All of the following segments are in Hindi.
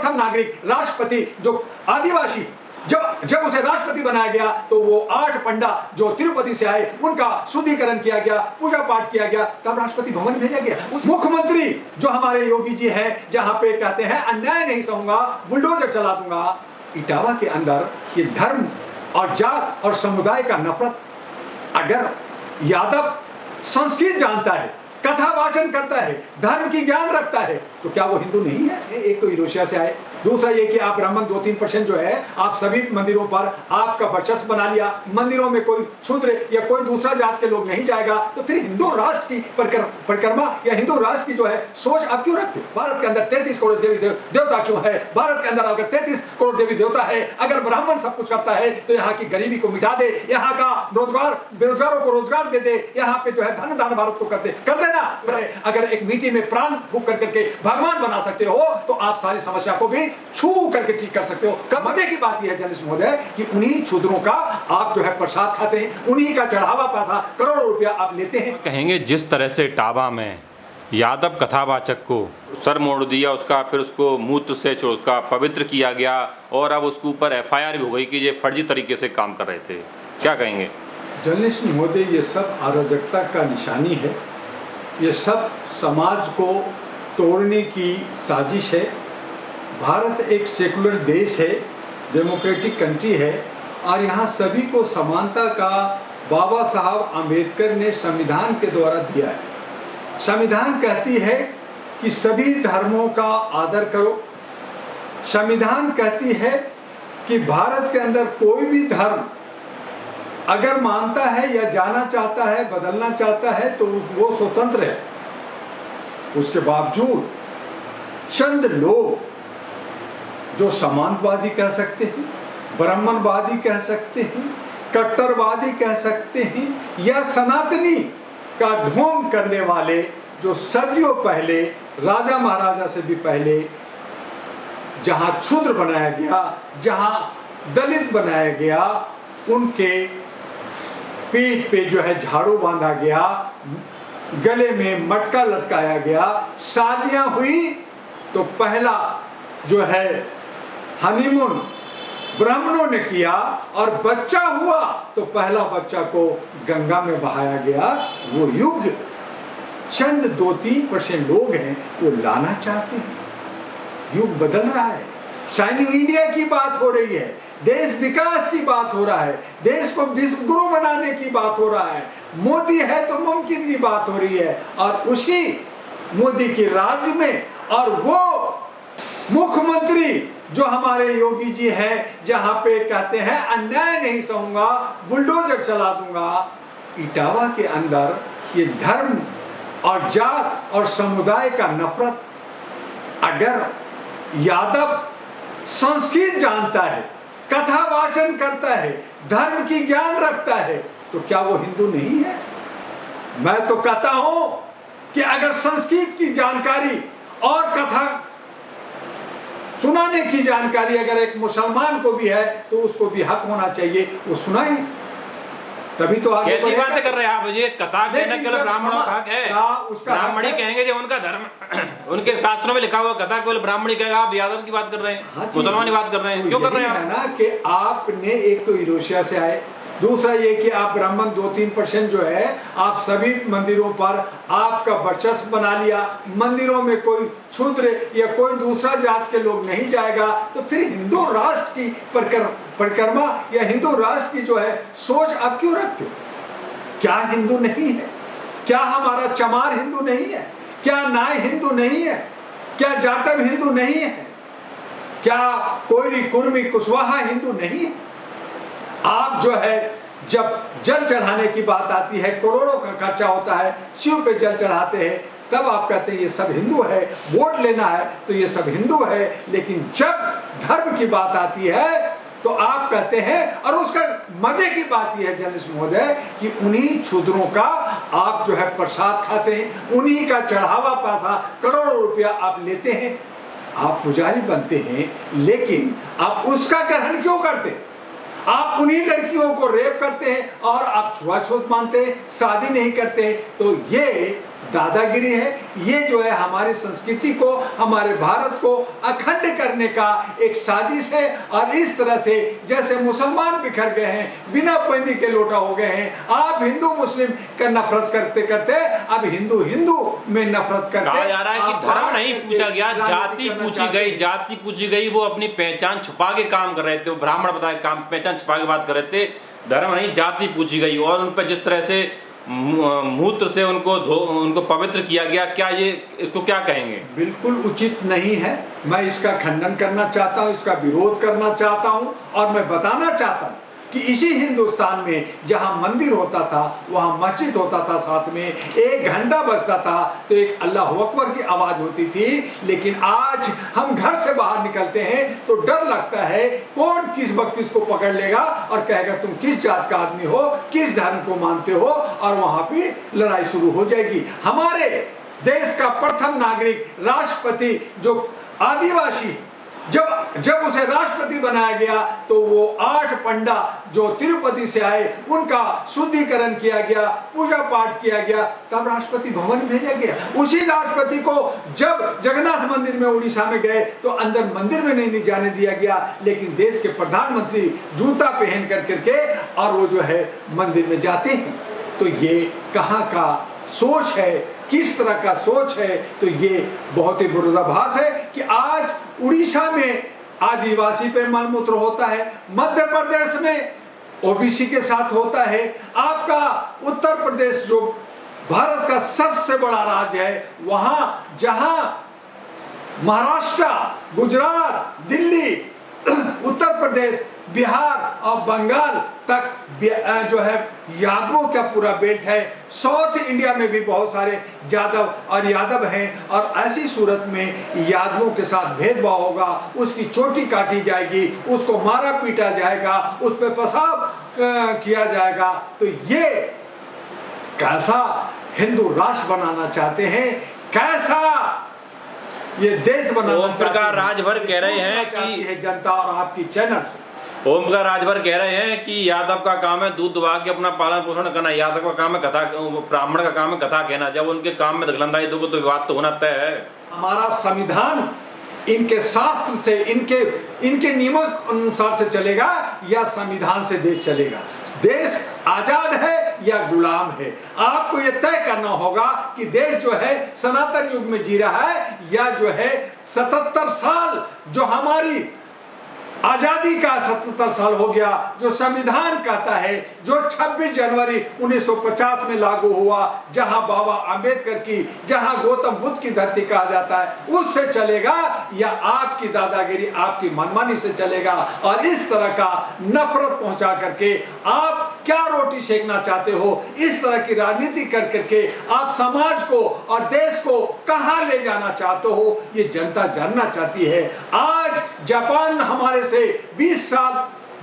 प्रथम नागरिक राष्ट्रपति जो आदिवासी, जब उसे राष्ट्रपति बनाया गया तो वो 8 पंडा जो तिरुपति से आए उनका शुद्धिकरण किया गया, पूजा पाठ किया गया, तब राष्ट्रपति भवन भेजा गया। उस मुख्यमंत्री जो हमारे योगी जी हैं, जहां पे कहते हैं अन्याय नहीं सहूंगा, बुलडोजर चला दूंगा, इटावा के अंदर ये धर्म और जात और समुदाय का नफरत, अगर यादव संस्कृत जानता है, कथा वाचन करता है, धर्म की ज्ञान रखता है, तो क्या वो हिंदू नहीं है? एक तो यूरोशिया से आए, दूसरा ये कि आप ब्राह्मण 2-3% जो है आप सभी मंदिरों पर आपका वर्चस्व बना लिया, मंदिरों में कोई शूद्र या कोई दूसरा जात के लोग नहीं जाएगा, तो फिर हिंदू राष्ट्र की परिक्रमा या हिंदू राष्ट्र की जो है सोच आप क्यों रखते? भारत के अंदर 33 करोड़ देवी देवता क्यों है? भारत के अंदर अगर 33 करोड़ देवी देवता है, अगर ब्राह्मण सब कुछ करता है, तो यहाँ की गरीबी को मिटा दे, यहाँ का बेरोजगारों को रोजगार दे दे, यहाँ पे जो है धन दान भारत को कर देना। अगर एक मिट्टी में प्राण फूंक करके भगवान बना सकते हो, तो आप सारी समस्या को भी छू करके ठीक कर सकते हो। मजे की बात यह है जर्नलिस्ट महोदय कि उन्हीं शूद्रों का आप जो है प्रसाद खाते हैं, उन्हीं का चढ़ावा पैसा करोड़ों रुपया आप लेते हैं। कहेंगे जिस तरह से इटावा में यादव कथावाचक को सर मोड़ दिया, उसका फिर उसको मूत्र से उसका पवित्र किया गया और अब उसके ऊपर FIR भी हो गई कि ये फर्जी तरीके से काम कर रहे थे, क्या कहेंगे? जर्नलिस्ट महोदय, ये सब अराजकता का निशानी है, ये सब समाज को तोड़ने की साजिश है। भारत एक सेकुलर देश है, डेमोक्रेटिक कंट्री है, और यहाँ सभी को समानता का बाबा साहब आम्बेडकर ने संविधान के द्वारा दिया है। संविधान कहती है कि सभी धर्मों का आदर करो। संविधान कहती है कि भारत के अंदर कोई भी धर्म अगर मानता है या जाना चाहता है, बदलना चाहता है, तो वो स्वतंत्र है। उसके बावजूद चंद लोग जो समाजवादी कह सकते हैं, ब्राह्मणवादी कह सकते हैं, कट्टरवादी कह सकते हैं, या सनातनी का ढोंग करने वाले, जो सदियों पहले राजा महाराजा से भी पहले जहां क्षुद्र बनाया गया, जहां दलित बनाया गया, उनके पीठ पे जो है झाड़ू बांधा गया, गले में मटका लटकाया गया, शादियां हुई तो पहला जो है हनीमून ब्राह्मणों ने किया, और बच्चा हुआ तो पहला बच्चा को गंगा में बहाया गया। वो युग चंद 2-3% लोग हैं वो लाना चाहते हैं। युग बदल रहा है, शाइनिंग इंडिया की बात हो रही है, देश विकास की बात हो रहा है, देश को विश्व गुरु बनाने की बात हो रहा है, मोदी है तो मुमकिन की बात हो रही है। और उसी मोदी के राज्य में, और वो मुख्यमंत्री जो हमारे योगी जी हैं, जहां पे कहते हैं अन्याय नहीं सहूंगा, बुलडोजर चला दूंगा, इटावा के अंदर ये धर्म और जात और समुदाय का नफरत, अगर यादव संस्कृत जानता है, कथा वाचन करता है, धर्म की ज्ञान रखता है, तो क्या वो हिंदू नहीं है? मैं तो कहता हूं कि अगर संस्कृत की जानकारी और कथा सुनाने की जानकारी अगर एक मुसलमान को भी है, तो उसको भी हक होना चाहिए, वो सुनाए, तभी तो आगे कैसी बातें कर रहे हैं आप? ये कथा कहने केवल ब्राह्मणों का हक है, ब्राह्मणी कहेंगे जो उनका धर्म उनके शास्त्रों में लिखा हुआ कथा केवल ब्राह्मणी कहेगा, आप यादव की बात कर रहे हैं, मुसलमान की बात कर रहे हैं, क्यों कर रहे हैं आप? ना कि आपने एक तो यूरोशिया से आए, दूसरा ये कि आप ब्राह्मण 2-3% जो है आप सभी मंदिरों पर आपका वर्चस्व बना लिया, मंदिरों में कोई क्षुद्र या कोई दूसरा जात के लोग नहीं जाएगा, तो फिर हिंदू राष्ट्र की परिक्रमा या हिंदू राष्ट्र की जो है सोच आप क्यों रखते हो? क्या हिंदू नहीं है? क्या हमारा चमार हिंदू नहीं है? क्या नाय हिंदू नहीं है? क्या जाटव हिंदू नहीं है? क्या कोयरी कुर्मी कुशवाहा हिंदू नहीं है? आप जो है जब जल चढ़ाने की बात आती है, करोड़ों का खर्चा होता है, शिव पे जल चढ़ाते हैं, तब आप कहते हैं ये सब हिंदू है, वोट लेना है तो ये सब हिंदू है। लेकिन जब धर्म की बात आती है तो आप कहते हैं, और उसका मजे की बात यह है जर्नलिस्ट महोदय कि उन्हीं क्षुद्रों का आप जो है प्रसाद खाते हैं, उन्हीं का चढ़ावा पैसा करोड़ों रुपया आप लेते हैं। आप पुजारी बनते हैं, लेकिन आप उसका ग्रहण क्यों करते हैं? आप उन्हीं लड़कियों को रेप करते हैं और आप छुआछूत मानते हैं, शादी नहीं करते। तो ये दादागिरी है, ये जो है हमारी संस्कृति को, हमारे भारत को अखंड करने का एक साजिश है। और इस तरह से जैसे मुसलमान बिखर गए हैं, बिना पैदी के लोटा हो गए हैं, आप हिंदू मुस्लिम का नफरत करते करते अब हिंदू हिंदू में नफरत करते, कहा जा रहा है कि धर्म नहीं पूछा गया, जाति पूछी गई, जाति पूछी गई। वो अपनी पहचान छुपा के काम कर रहे थे, वो ब्राह्मण बताए काम पहचान छुपा के बात कर रहे थे। धर्म नहीं, जाति पूछी गई और उन पर जिस तरह से मूत्र से उनको पवित्र किया गया, क्या ये इसको क्या कहेंगे? बिल्कुल उचित नहीं है। मैं इसका खंडन करना चाहता हूँ, इसका विरोध करना चाहता हूँ और मैं बताना चाहता हूँ कि इसी हिंदुस्तान में जहाँ मंदिर होता था वहाँ मस्जिद होता था, साथ में एक घंटा बजता था तो एक अल्लाह अकबर की आवाज़ होती थी। लेकिन आज हम घर से बाहर निकलते हैं तो डर लगता है कौन किस वक्त किसको पकड़ लेगा और कहेगा तुम किस जात का आदमी हो, किस धर्म को मानते हो, और वहाँ पे लड़ाई शुरू हो जाएगी। हमारे देश का प्रथम नागरिक राष्ट्रपति जो आदिवासी, जब उसे राष्ट्रपति बनाया गया तो वो 8 पंडा जो तिरुपति से आए उनका शुद्धिकरण किया गया, पूजा पाठ किया गया, तब राष्ट्रपति भवन भेजा गया। उसी राष्ट्रपति को जब जगन्नाथ मंदिर में उड़ीसा में गए तो अंदर मंदिर में नहीं जाने दिया गया, लेकिन देश के प्रधानमंत्री जूता पहन करके और वो जो है मंदिर में जाते हैं। तो ये कहाँ का सोच है, किस तरह का सोच है? तो ये बहुत ही विरोधाभास है कि आज उड़ीसा में आदिवासी पे मलमूत्र होता है, मध्य प्रदेश में ओबीसी के साथ होता है, आपका उत्तर प्रदेश जो भारत का सबसे बड़ा राज्य है, वहां जहां महाराष्ट्र, गुजरात, दिल्ली, उत्तर प्रदेश, बिहार और बंगाल तक जो है यादवों का पूरा बेल्ट है। साउथ इंडिया में भी बहुत सारे यादव हैं और ऐसी सूरत में यादवों के साथ भेदभाव होगा, उसकी चोटी काटी जाएगी, उसको मारा पीटा जाएगा, उस पर पेशाब किया जाएगा। तो ये कैसा हिंदू राष्ट्र बनाना चाहते हैं, कैसा ये देश बनाना ओम प्रकाश राजभर कह रहे हैं कि जनता और आपकी चैनल से ओम प्रकाश राजभर कह रहे हैं कि यादव का काम है दूध दुबा के अपना पालन पोषण करना, यादव का काम है कथा, ब्राह्मण का काम है कथा कहना। जब उनके काम में दखलंदाजी दोगे तो विवाद तो होना तय है। हमारा संविधान इनके शास्त्र से, इनके नियमों अनुसार से चलेगा या संविधान से देश चलेगा? देश आजाद है या गुलाम है? आपको यह तय करना होगा कि देश जो है सनातन युग में जी रहा है या जो है 77 साल जो हमारी आजादी का 77 साल हो गया, जो संविधान कहता है, जो 26 जनवरी 1950 में लागू हुआ, जहां बाबा अंबेडकर की, जहां गौतम बुद्ध की धरती कहा जाता है, उससे चलेगा या आपकी दादागिरी, आपकी मनमानी से चलेगा? और इस तरह का नफरत पहुंचा करके आप क्या रोटी सेकना चाहते हो? इस तरह की राजनीति कर करके आप समाज को और देश को कहां ले जाना चाहते हो, ये जनता जानना चाहती है। आज जापान हमारे से 20 साल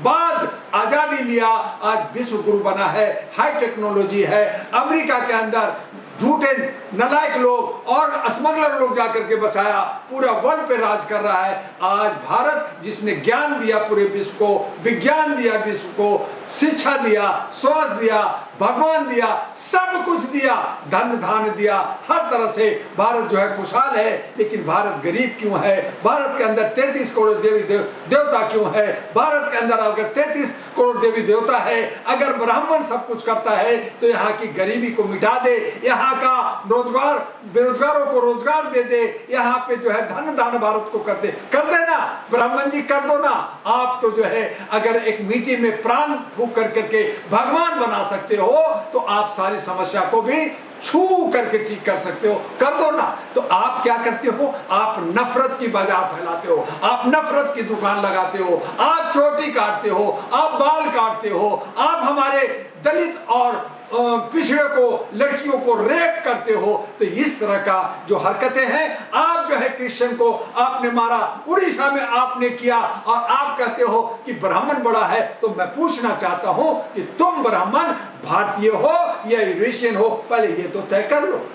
बाद आजादी लिया, आज विश्व गुरु बना है, हाई टेक्नोलॉजी है। अमेरिका के अंदर झूठे नलायक लोग और स्मगलर लोग जाकर के बसाया, पूरा वर्ल्ड पे राज कर रहा है। आज भारत जिसने ज्ञान दिया पूरे विश्व को, विज्ञान दिया विश्व को, शिक्षा दिया, स्वास्थ्य दिया, भगवान दिया, सब कुछ दिया, धन धान दिया, हर तरह से भारत जो है खुशहाल है। लेकिन भारत गरीब क्यों है? भारत के अंदर 33 करोड़ देवी देवता क्यों है? भारत के अंदर अगर 33 करोड़ देवी देवता है, अगर ब्राह्मण सब कुछ करता है तो यहाँ की गरीबी को मिटा दे, यहाँ का रोजगार, बेरोजगारों को रोजगार दे दे, यहाँ पे जो है धन दान भारत को कर देना, ब्राह्मण जी कर दो ना। आप तो जो है अगर एक मिट्टी में प्राण फूंक करके भगवान बना सकते हो तो आप सारी समस्या को भी छू करके ठीक कर सकते हो, कर दो ना। तो आप क्या करते हो? आप नफरत की बाजार फैलाते हो, आप नफरत की दुकान लगाते हो, आप चोटी काटते हो, आप बाल काटते हो, आप हमारे दलित और पिछड़े को, लड़कियों को रेप करते हो। तो इस तरह का जो हरकतें हैं, आप जो है क्रिश्चियन को आपने मारा, उड़ीसा में आपने किया, और आप कहते हो कि ब्राह्मण बड़ा है। तो मैं पूछना चाहता हूं कि तुम ब्राह्मण भारतीय हो या यूरेशियन हो, पहले ये तो तय कर लो।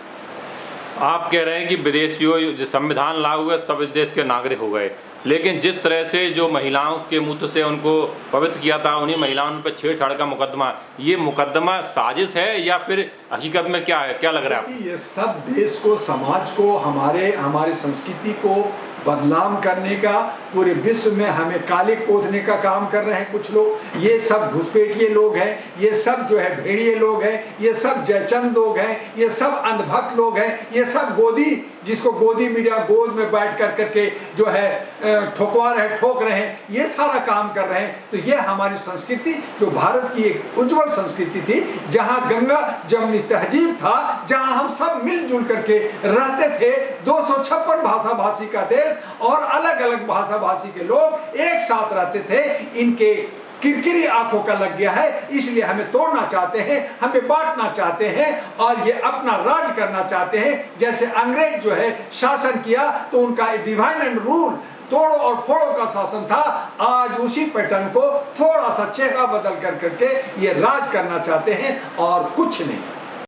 आप कह रहे हैं कि विदेशियों जो संविधान लागू हुआ सब इस देश के नागरिक हो गए, लेकिन जिस तरह से जो महिलाओं के मूत्र से उनको पवित्र किया था, उन्हीं महिलाओं पर छेड़छाड़ का मुकदमा, ये मुकदमा साजिश है या फिर हकीकत में क्या है, क्या लग रहा है आपको? ये सब देश को, समाज को, हमारी संस्कृति को बदनाम करने का, पूरे विश्व में हमें काले पोतने का काम कर रहे हैं कुछ लोग। ये सब घुसपैठिए लोग हैं, ये सब जो है भेड़िए लोग हैं, ये सब जयचंद लोग हैं, ये सब अंधभक्त लोग हैं, ये सब गोदी, जिसको गोदी मीडिया गोद में बैठ कर करके जो है ठोकवा रहे, ठोक रहे हैं, ये सारा काम कर रहे हैं। तो ये हमारी संस्कृति, जो भारत की एक उज्जवल संस्कृति थी, जहाँ गंगा जमुनी तहजीब था, जहाँ हम सब मिलजुल करके रहते थे, 256 भाषा भाषी का देश और अलग अलग भाषा भाषी के लोग एक साथ रहते थे, इनके किरकिरी आंखों का लग गया है, इसलिए हमें तोड़ना चाहते हैं, हमें बांटना चाहते हैं और ये अपना राज करना चाहते हैं। जैसे अंग्रेज जो है शासन किया तो उनका डिवाइड एंड रूल, तोड़ो और फोड़ो का शासन था, आज उसी पैटर्न को थोड़ा सा चेहरा बदल कर करके ये राज करना चाहते हैं और कुछ नहीं।